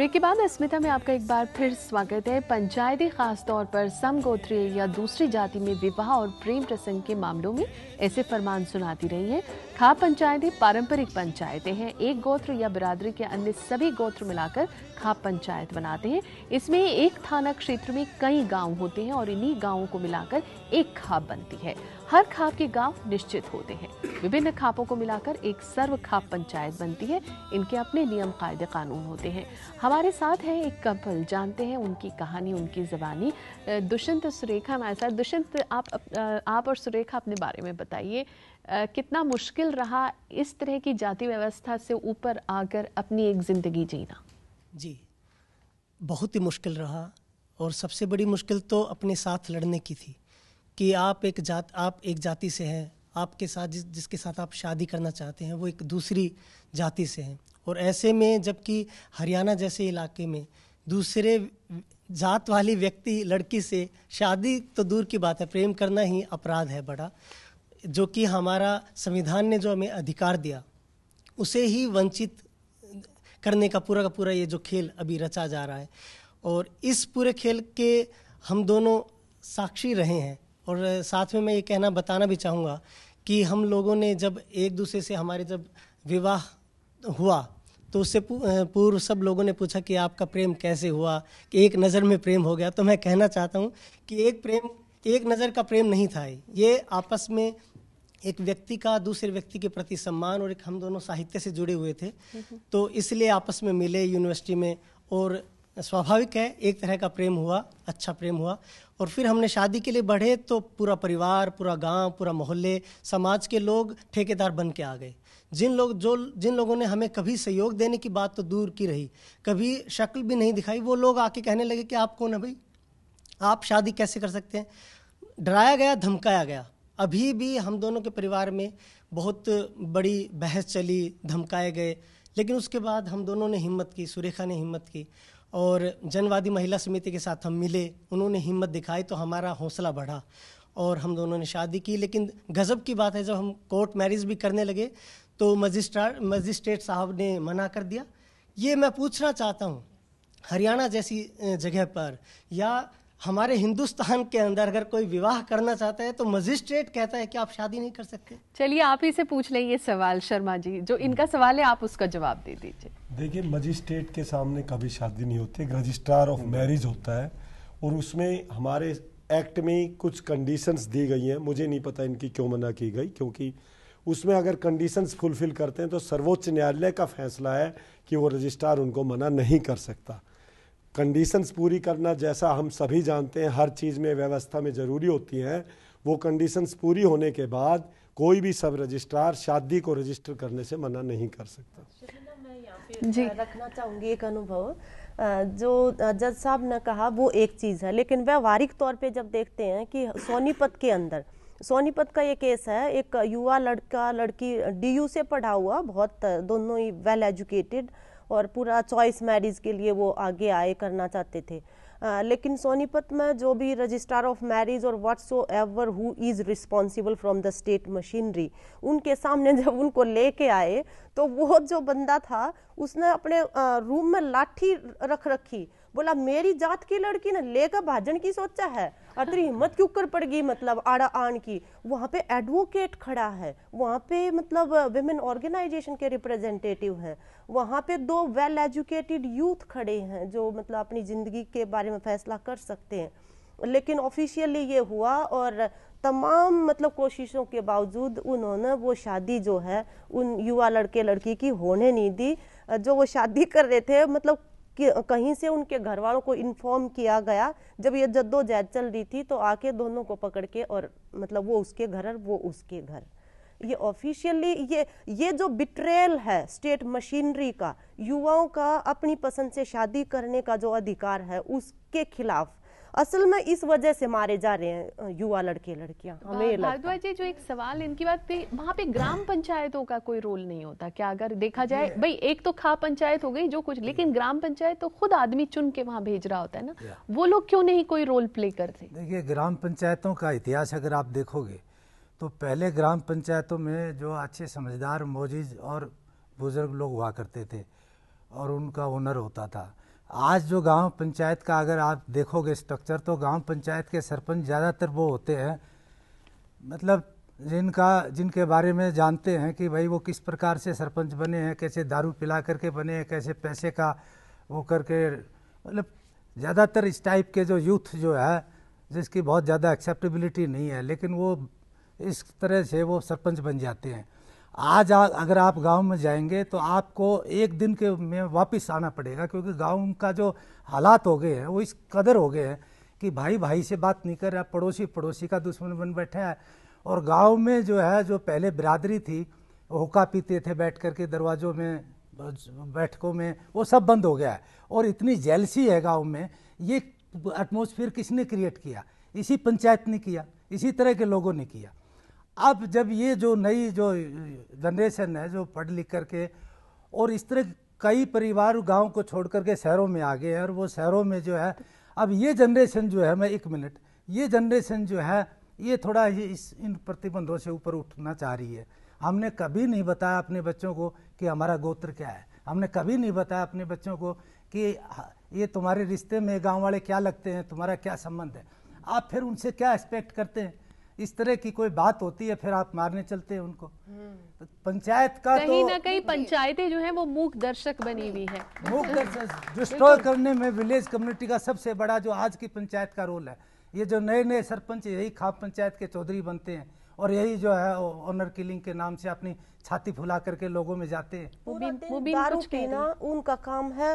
Break के बाद अस्मिता में आपका एक बार फिर स्वागत है। पंचायतें खासतौर पर समगोत्रीय या दूसरी जाति में विवाह और प्रेम प्रसंग के मामलों में ऐसे फरमान सुनाती रही हैं। खाप पंचायतें पारंपरिक पंचायतें हैं। एक गोत्र या बिरादरी के अन्य सभी गोत्र मिलाकर खाप पंचायत बनाते हैं। इसमें एक थाना क्षेत्र में कई गांव होते हैं और इन्हीं गांवों को मिलाकर एक खाप बनती है। हर खाप के गांव निश्चित होते हैं। विभिन्न खापों को मिलाकर एक सर्व खाप पंचायत बनती है। इनके अपने नियम कायदे कानून होते हैं। हमारे साथ है एक कपल, जानते हैं उनकी कहानी, उनकी ज़बानी। दुष्यंत सुरेखा हमारे साथ। दुष्यंत, आप और सुरेखा अपने बारे में बताइए, कितना मुश्किल रहा इस तरह की जाति व्यवस्था से ऊपर आकर अपनी एक जिंदगी जीना? जी, बहुत ही मुश्किल रहा। और सबसे बड़ी मुश्किल तो अपने साथ लड़ने की थी कि आप एक जाति से हैं, आपके साथ जिसके साथ आप शादी करना चाहते हैं वो एक दूसरी जाति से हैं। और ऐसे में जबकि हरियाणा जैसे इलाके में दूसरे जात वाली व्यक्ति लड़की से शादी तो दूर की बात है, प्रेम करना ही अपराध है बड़ा, जो कि हमारा संविधान ने जो हमें अधिकार दिया उसे ही वंचित करने का पूरा ये जो खेल अभी रचा जा रहा है। और इस पूरे खेल के हम दोनों साक्षी रहे हैं। और साथ में मैं ये बताना भी चाहूँगा कि हम लोगों ने जब एक दूसरे से हमारे जब विवाह हुआ तो उससे पूर्व सब लोगों ने पूछा कि आपका प्रेम कैसे हुआ, कि एक नज़र में प्रेम हो गया। तो मैं कहना चाहता हूँ कि एक नज़र का प्रेम नहीं था। ये आपस में एक व्यक्ति का दूसरे व्यक्ति के प्रति सम्मान, और एक हम दोनों साहित्य से जुड़े हुए थे तो इसलिए आपस में मिले यूनिवर्सिटी में, और स्वाभाविक है एक तरह का प्रेम हुआ, अच्छा प्रेम हुआ। और फिर हमने शादी के लिए बढ़े तो पूरा परिवार, पूरा गांव, पूरा मोहल्ले, समाज के लोग ठेकेदार बन के आ गए। जिन लोगों ने हमें कभी सहयोग देने की बात तो दूर की रही, कभी शक्ल भी नहीं दिखाई, वो लोग आके कहने लगे कि आप कौन है भाई, आप शादी कैसे कर सकते हैं। डराया गया, धमकाया गया। अभी भी हम दोनों के परिवार में बहुत बड़ी बहस चली, धमकाए गए, लेकिन उसके बाद हम दोनों ने हिम्मत की, सुरेखा ने हिम्मत की और जनवादी महिला समिति के साथ हम मिले, उन्होंने हिम्मत दिखाई तो हमारा हौसला बढ़ा और हम दोनों ने शादी की। लेकिन गज़ब की बात है, जब हम कोर्ट मैरिज भी करने लगे तो मजिस्ट्रेट साहब ने मना कर दिया। ये मैं पूछना चाहता हूँ, हरियाणा जैसी जगह पर या हमारे हिंदुस्तान के अंदर अगर कोई विवाह करना चाहता है तो मजिस्ट्रेट कहता है कि आप शादी नहीं कर सकते। चलिए आप ही से पूछ लें ये सवाल, शर्मा जी, जो इनका सवाल है आप उसका जवाब दे दीजिए। देखिए, मजिस्ट्रेट के सामने कभी शादी नहीं होती, रजिस्ट्रार ऑफ मैरिज होता है और उसमें हमारे एक्ट में कुछ कंडीशंस दी गई हैं। मुझे नहीं पता इनकी क्यों मना की गई, क्योंकि उसमें अगर कंडीशंस फुलफिल करते हैं तो सर्वोच्च न्यायालय का फैसला है कि वो रजिस्ट्रार उनको मना नहीं कर सकता। कंडीशंस पूरी करना, जैसा हम सभी जानते हैं, हर चीज़ में व्यवस्था में ज़रूरी होती है। वो कंडीशंस पूरी होने के बाद कोई भी सब रजिस्ट्रार शादी को रजिस्टर करने से मना नहीं कर सकता। मैं यहाँ पे रखना चाहूँगी एक अनुभव, जो जज साहब ने कहा वो एक चीज़ है, लेकिन व्यवहारिक तौर पे जब देखते हैं कि सोनीपत के अंदर, सोनीपत का ये केस है, एक युवा लड़का लड़की DU से पढ़ा हुआ, बहुत दोनों ही वेल एजुकेटेड, और पूरा चॉइस मैरिज के लिए वो आगे आए, करना चाहते थे। लेकिन सोनीपत में जो भी रजिस्ट्रार ऑफ मैरिज और whatsoever who is responsible from the state machinery, उनके सामने जब उनको लेके आए तो वो जो बंदा था उसने अपने रूम में लाठी रख रखी, बोला मेरी जात की लड़की ने लेकर भाजन की सोचा है और तेरी हिम्मत क्यों कर पड़ गई, मतलब आड़ा आन की। वहाँ पे एडवोकेट खड़ा है, वहाँ पे मतलब विमेन ऑर्गेनाइजेशन के रिप्रेजेंटेटिव हैं, वहाँ पे 2 वेल एजुकेटेड यूथ खड़े हैं जो मतलब अपनी जिंदगी के बारे में फैसला कर सकते हैं। लेकिन ऑफिशियली ये हुआ और तमाम मतलब कोशिशों के बावजूद उन्होंने वो शादी जो है उन युवा लड़के लड़की की होने नहीं दी। जो वो शादी कर रहे थे, मतलब कहीं से उनके घर वालों को इन्फॉर्म किया गया, जब ये जद्दोजहद चल रही थी तो आके दोनों को पकड़ के, और मतलब वो उसके घर और वो उसके घर। ये ऑफिशियली ये जो बिट्रेयल है स्टेट मशीनरी का, युवाओं का अपनी पसंद से शादी करने का जो अधिकार है उसके खिलाफ असल में इस वजह से मारे जा रहे हैं युवा लड़के लड़कियां। हमें भारद्वाज जी, जो एक सवाल इनकी बात पे, वहाँ पे ग्राम पंचायतों का कोई रोल नहीं होता क्या? अगर देखा जाए भाई, एक तो खाप पंचायत हो गई जो कुछ, लेकिन ग्राम पंचायत तो खुद आदमी चुन के वहाँ भेज रहा होता है ना, वो लोग क्यों नहीं कोई रोल प्ले करते? देखिए, ग्राम पंचायतों का इतिहास अगर आप देखोगे तो पहले ग्राम पंचायतों में जो अच्छे समझदार, मोजिज और बुजुर्ग लोग हुआ करते थे और उनका हुनर होता था। आज जो गांव पंचायत का अगर आप देखोगे स्ट्रक्चर, तो गांव पंचायत के सरपंच ज़्यादातर वो होते हैं मतलब जिनके बारे में जानते हैं कि भाई वो किस प्रकार से सरपंच बने हैं, कैसे दारू पिला करके बने हैं, कैसे पैसे का वो करके, मतलब ज़्यादातर इस टाइप के जो यूथ जो है जिसकी बहुत ज़्यादा एक्सेप्टेबिलिटी नहीं है, लेकिन वो इस तरह से वो सरपंच बन जाते हैं। आज अगर आप गांव में जाएंगे तो आपको एक दिन के में वापस आना पड़ेगा, क्योंकि गांव का जो हालात हो गए हैं वो इस कदर हो गए हैं कि भाई भाई से बात नहीं कर रहा, पड़ोसी पड़ोसी का दुश्मन बन बैठा है। और गांव में जो है, जो पहले बिरादरी थी, हुक्का पीते थे बैठ करके दरवाज़ों में, बैठकों में, वो सब बंद हो गया है। और इतनी जेलसी है गाँव में। ये एटमॉस्फेयर किसने क्रिएट किया? इसी पंचायत ने किया, इसी तरह के लोगों ने किया। अब जब ये जो नई जो जनरेशन है जो पढ़ लिख करके, और इस तरह कई परिवार गांव को छोड़ करके शहरों में आ गए हैं, और वो शहरों में जो है, अब ये जनरेशन जो है, मैं एक मिनट, ये जनरेशन जो है ये थोड़ा इन प्रतिबंधों से ऊपर उठना चाह रही है। हमने कभी नहीं बताया अपने बच्चों को कि हमारा गोत्र क्या है, हमने कभी नहीं बताया अपने बच्चों को कि ये तुम्हारे रिश्ते में गाँव वाले क्या लगते हैं, तुम्हारा क्या संबंध है। आप फिर उनसे क्या एक्सपेक्ट करते हैं? इस तरह की कोई बात होती है फिर आप मारने चलते हैं उनको। तो पंचायत का कहीं ना कहीं पंचायतें जो है वो मूक दर्शक बनी हुई है। मूक दर्शक डिस्ट्रॉय करने में विलेज कम्युनिटी का सबसे बड़ा जो आज की पंचायत का रोल है। ये जो नए नए सरपंच यही खाप पंचायत के चौधरी बनते हैं, और यही जो है ऑनर किलिंग के नाम से अपनी छाती फुला करके लोगों में जाते हैं। दारू पीना उनका काम है।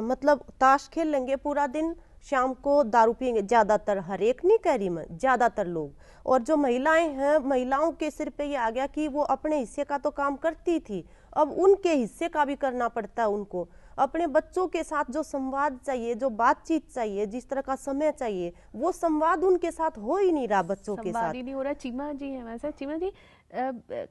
मतलब ताश खेल लेंगे पूरा दिन, शाम को दारू पियेंगे। ज्यादातर, हर एक नहीं कह रही मैं, ज्यादातर लोग। और जो महिलाएं हैं, महिलाओं के सिर पे ये आ गया कि वो अपने हिस्से का तो काम करती थी, अब उनके हिस्से का भी करना पड़ता है उनको। अपने बच्चों के साथ जो संवाद चाहिए, जो बातचीत चाहिए, जिस तरह का समय चाहिए, वो संवाद उनके साथ हो ही नहीं रहा, बच्चों के साथ ही नहीं हो रहा। चीमा जी है वैसे। चीमा जी,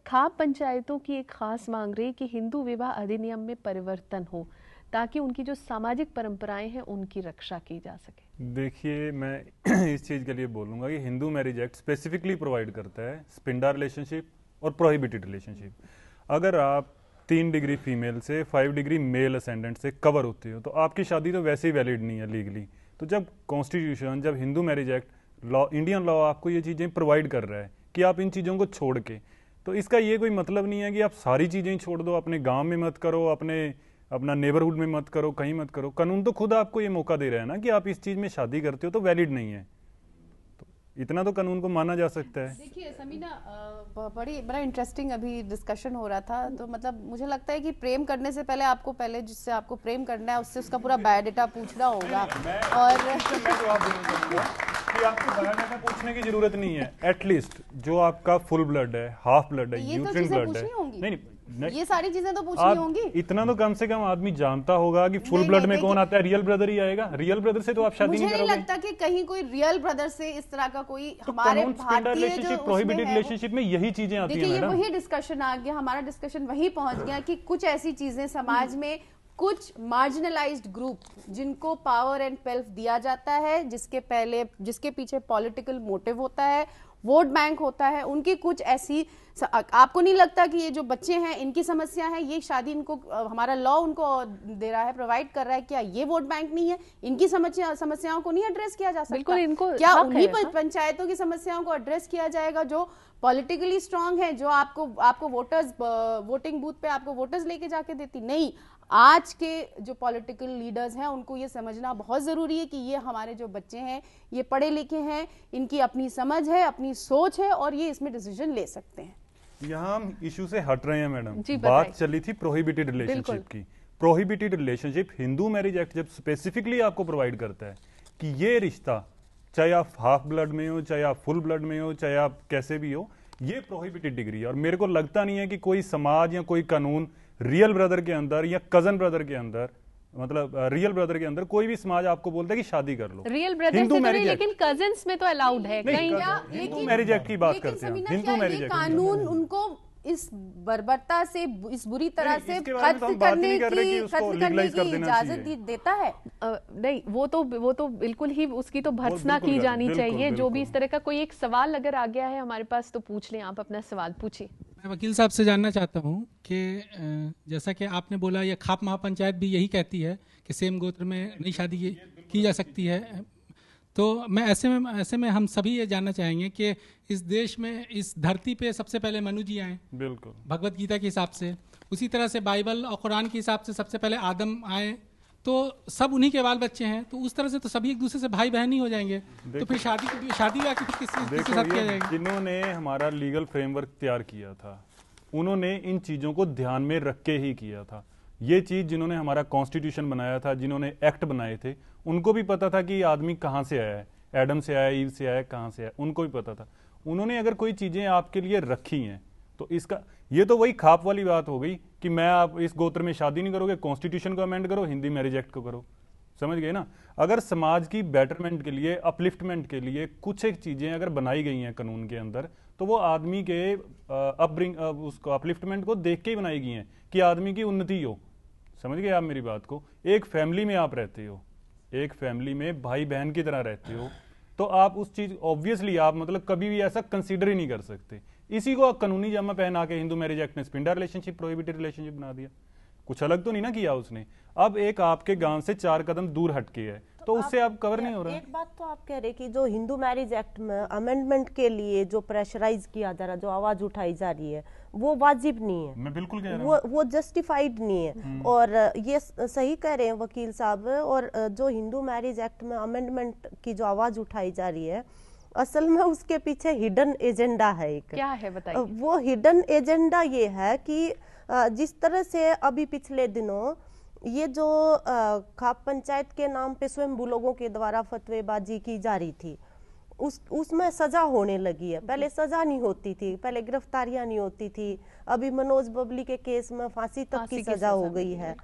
खाप पंचायतों की एक खास मांग रही कि हिंदू विवाह अधिनियम में परिवर्तन हो ताकि उनकी जो सामाजिक परंपराएं हैं उनकी रक्षा की जा सके। देखिए, मैं इस चीज़ के लिए बोलूँगा कि Hindu marriage act specifically provide करता है स्पिंडा रिलेशनशिप और प्रोहिबिटेड रिलेशनशिप। अगर आप 3 डिग्री फीमेल से 5 डिग्री मेल असेंडेंट से कवर होते हो तो आपकी शादी तो वैसे ही वैलिड नहीं है लीगली। तो जब कॉन्स्टिट्यूशन, जब Hindu marriage act law, Indian law आपको ये चीज़ें प्रोवाइड कर रहा है कि आप इन चीज़ों को छोड़ के, तो इसका ये कोई मतलब नहीं है कि आप सारी चीज़ें छोड़ दो, अपने गाँव में मत करो, अपना नेबरहुड में मत करो, कहीं मत करो। कानून तो खुद आपको ये मौका दे रहा है ना कि आप इस चीज में शादी करते हो तो वैलिड नहीं है, तो इतना तो कानून को माना जा सकता है। देखिए समीना, बड़ा इंटरेस्टिंग अभी डिस्कशन हो रहा था। तो मतलब मुझे लगता है कि प्रेम करने से पहले आपको जिससे आपको प्रेम करना है उससे उसका पूरा बायोडाटा पूछना होगा। और कि आपको बायोडाटा पूछने की जरूरत नहीं है। एटलीस्ट जो आपका फुल ब्लड है, हाफ ब्लड है, यूट्रिन ब्लड है, नहीं, ये सारी चीजें तो पूछनी होंगी। इतना तो कम से कम आदमी जानता होगा कि फुल ब्लड में कौन आता है। रियल ब्रदर ही आएगा, रियल ब्रदर से तो आप शादी नहीं करोगे। मुझे नहीं लगता कि कहीं कोई रियल ब्रदर से इस तरह का कोई हमारे भारतीय जो प्रोहिबिटेड रिलेशनशिप में यही चीजें आती है। देखिए, ये वही डिस्कशन आ गया, हमारा डिस्कशन वही पहुंच गया कि कुछ ऐसी चीजें समाज में, कुछ मार्जिनलाइज्ड ग्रुप जिनको पावर एंड वेल्थ दिया जाता है, जिसके पीछे पॉलिटिकल मोटिव होता है, वोट बैंक होता है, उनकी कुछ ऐसी, आपको नहीं लगता कि ये जो बच्चे हैं इनकी समस्या है, ये शादी इनको हमारा लॉ उनको दे रहा है, प्रोवाइड कर रहा है, क्या ये वोट बैंक नहीं है? इनकी समस्याओं को नहीं एड्रेस किया जा सकता? बिल्कुल, इनको क्या उन्हीं पंचायतों की समस्याओं को एड्रेस किया जाएगा जो पॉलिटिकली स्ट्रांग है, जो आपको वोटर्स, वोटिंग बूथ पे आपको वोटर्स लेके जाके देती? नहीं। आज के जो पॉलिटिकल लीडर्स हैं उनको ये समझना बहुत जरूरी है कि ये हमारे जो बच्चे हैं ये पढ़े लिखे हैं, इनकी अपनी समझ है, अपनी सोच है, और ये इसमें डिसीजन ले सकते हैं। यहाँ हम इशू से हट रहे हैं मैडम। बात चली थी प्रोहिबिटेड रिलेशनशिप की। Prohibited relationship Hindu marriage act जब स्पेसिफिकली आपको प्रोवाइड करता है कि ये रिश्ता, चाहे आप हाफ ब्लड में हो, चाहे आप फुल ब्लड में हो, चाहे आप कैसे भी हो, ये प्रोहिबिटेड डिग्री है। और मेरे को लगता नहीं है कि कोई समाज या कोई कानून रियल ब्रदर के अंदर या कजन ब्रदर के अंदर, मतलब रियल ब्रदर के अंदर कोई भी समाज आपको बोलता है कि शादी कर लो। रियल ब्रदर से तो नहीं, लेकिन कजन्स में तो अलाउड है कहीं। हिंदू मैरिज एक्ट की बात करते हैं, हिंदू मैरिज एक्ट कानून उनको इस बर्बरता से, इस बुरी तरह से खत्म करने की इजाजत देता है? नहीं, वो तो बिल्कुल ही उसकी तो भर्त्सना की जानी चाहिए। जो भी इस तरह का कोई एक सवाल अगर आ गया है हमारे पास तो पूछ लें, आप अपना सवाल पूछिए। मैं वकील साहब से जानना चाहता हूँ कि जैसा कि आपने बोला, ये खाप महापंचायत भी यही कहती है कि सेम गोत्र में नई शादी की जा सकती है, तो मैं ऐसे में हम सभी ये जानना चाहेंगे कि इस देश में, इस धरती पे सबसे पहले मनु जी आए, बिल्कुल भगवत गीता के हिसाब से, उसी तरह से बाइबल और कुरान के हिसाब से सबसे पहले आदम आए, तो सब उन्हीं के बाल बच्चे हैं, तो उस तरह से तो सभी एक दूसरे से भाई बहन ही हो जाएंगे, तो फिर शादी आके फिर किसके साथ किया जाएगा? जिन्होंने हमारा लीगल फ्रेमवर्क तैयार किया था, उन्होंने इन चीजों को ध्यान में रख के ही किया था। ये चीज जिन्होंने हमारा कॉन्स्टिट्यूशन बनाया था, जिन्होंने एक्ट बनाए थे, उनको भी पता था कि ये आदमी कहाँ से आया है, एडम से आया, ईव से आया, कहाँ से आया, उनको भी पता था। उन्होंने अगर कोई चीजें आपके लिए रखी हैं तो इसका, ये तो वही खाप वाली बात हो गई कि मैं आप इस गोत्र में शादी नहीं करोगे, कॉन्स्टिट्यूशन को अमेंड करो, हिंदी मैरिज एक्ट को करो। समझ गए ना? अगर समाज की बेटरमेंट के लिए, अपलिफ्टमेंट के लिए कुछ एक चीजें अगर बनाई गई हैं कानून के अंदर, तो वो आदमी के उसको अपलिफ्टमेंट को देख के ही बनाई गई हैं कि आदमी की उन्नति हो। समझ गए आप मेरी बात को? एक फैमिली में आप रहते हो, एक फैमिली में भाई बहन की तरह रहते हो, तो आप उस चीज ऑब्वियसली आप मतलब कभी भी ऐसा कंसीडर ही नहीं कर सकते। इसी को कानूनी जामा पहना के हिंदू मैरिज एक्ट ने स्पिंडा रिलेशनशिप, प्रोहिबिटेड रिलेशनशिप बना दिया। कुछ अलग तो नहीं ना किया उसने। अब एक आपके गांव से 4 कदम दूर हटके है, तो उससे आप कवर नहीं हो रहा। एक बात तो आप कह रहे कि जो हिंदू मैरिज एक्ट में अमेंडमेंट के लिए जो प्रेशराइज किया जा रहा, जो आवाज उठाई जा रही है, वो वाजिब नहीं है। मैं बिल्कुल कह रहा हूं। वो जस्टिफाइड नहीं है। और ये सही कह रहे हैं वकील साहब। और जो हिंदू मैरिज एक्ट में अमेंडमेंट की जो आवाज उठाई जा रही है, असल में उसके पीछे हिडन एजेंडा है। एक क्या है बताइए? वो हिडन एजेंडा ये है कि जिस तरह से अभी पिछले दिनों ये जो खाप पंचायत के नाम पे स्वयंभू लोगों के द्वारा फतवेबाजी की जा रही थी, उसमें सजा होने लगी है। पहले सजा नहीं होती थी, पहले गिरफ्तारियां नहीं होती थी, अभी मनोज बबली के केस में फांसी तक की सजा हो गई है।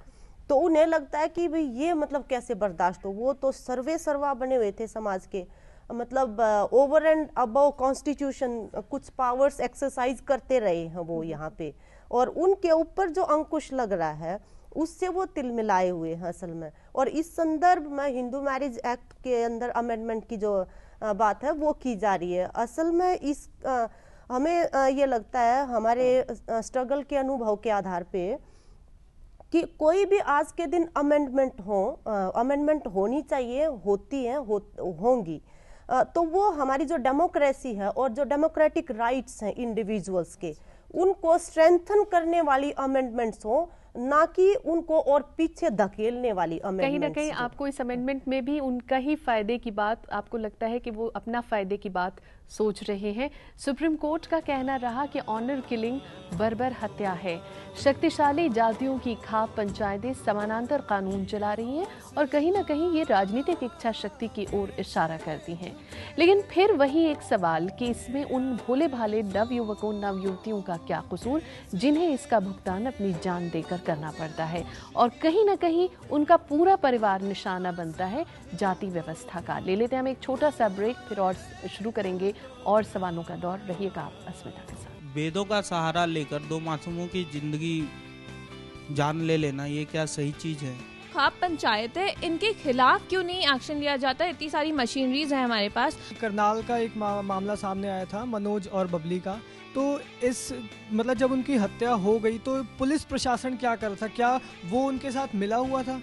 तो उन्हें लगता है कि भाई ये मतलब कैसे बर्दाश्त हो। वो तो सर्वे सर्वा बने हुए थे समाज के, मतलब ओवर एंड अबव कॉन्स्टिट्यूशन कुछ पावर्स एक्सरसाइज करते रहे हैं वो यहाँ पे, और उनके ऊपर जो अंकुश लग रहा है उससे वो तिलमिलाए हुए हैं असल में। और इस संदर्भ में हिंदू मैरिज एक्ट के अंदर अमेंडमेंट की जो बात है वो की जा रही है। असल में इस हमें ये लगता है हमारे स्ट्रगल के अनुभव के आधार पे कि कोई भी आज के दिन अमेंडमेंट होनी चाहिए, होती है, होंगी, तो वो हमारी जो डेमोक्रेसी है और जो डेमोक्रेटिक राइट्स हैं इंडिविजुअल्स के, उनको स्ट्रेंथन करने वाली अमेंडमेंट्स हो, ना कि उनको और पीछे धकेलने वाली अमेंडमेंट्स। कहीं ना कहीं आपको इस अमेंडमेंट में भी उनका ही फायदे की बात, आपको लगता है कि वो अपना फायदे की बात सोच रहे हैं। सुप्रीम कोर्ट का कहना रहा कि ऑनर किलिंग बर्बर हत्या है। शक्तिशाली जातियों की खाप पंचायतें समानांतर कानून चला रही हैं और कहीं ना कहीं ये राजनीतिक इच्छा शक्ति की ओर इशारा करती हैं। लेकिन फिर वही एक सवाल कि इसमें उन भोले भाले नव युवकों, नव युवतियों का क्या कसूर, जिन्हें इसका भुगतान अपनी जान देकर करना पड़ता है, और कहीं ना कहीं उनका पूरा परिवार निशाना बनता है जाति व्यवस्था का। ले लेते हैं हम एक छोटा सा ब्रेक, फिर और शुरू करेंगे और सवालों का दौर। रहिएगा आप अस्मिता के साथ। वेदों का सहारा लेकर 2 मासूमों की जिंदगी जान ले लेना, ये क्या सही चीज है? खाप पंचायत है, इनके खिलाफ क्यों नहीं एक्शन लिया जाता? इतनी सारी मशीनरीज है हमारे पास। करनाल का एक मामला सामने आया था, मनोज और बबली का। तो इस मतलब जब उनकी हत्या हो गई तो पुलिस प्रशासन क्या कर रहा था? क्या वो उनके साथ मिला हुआ था?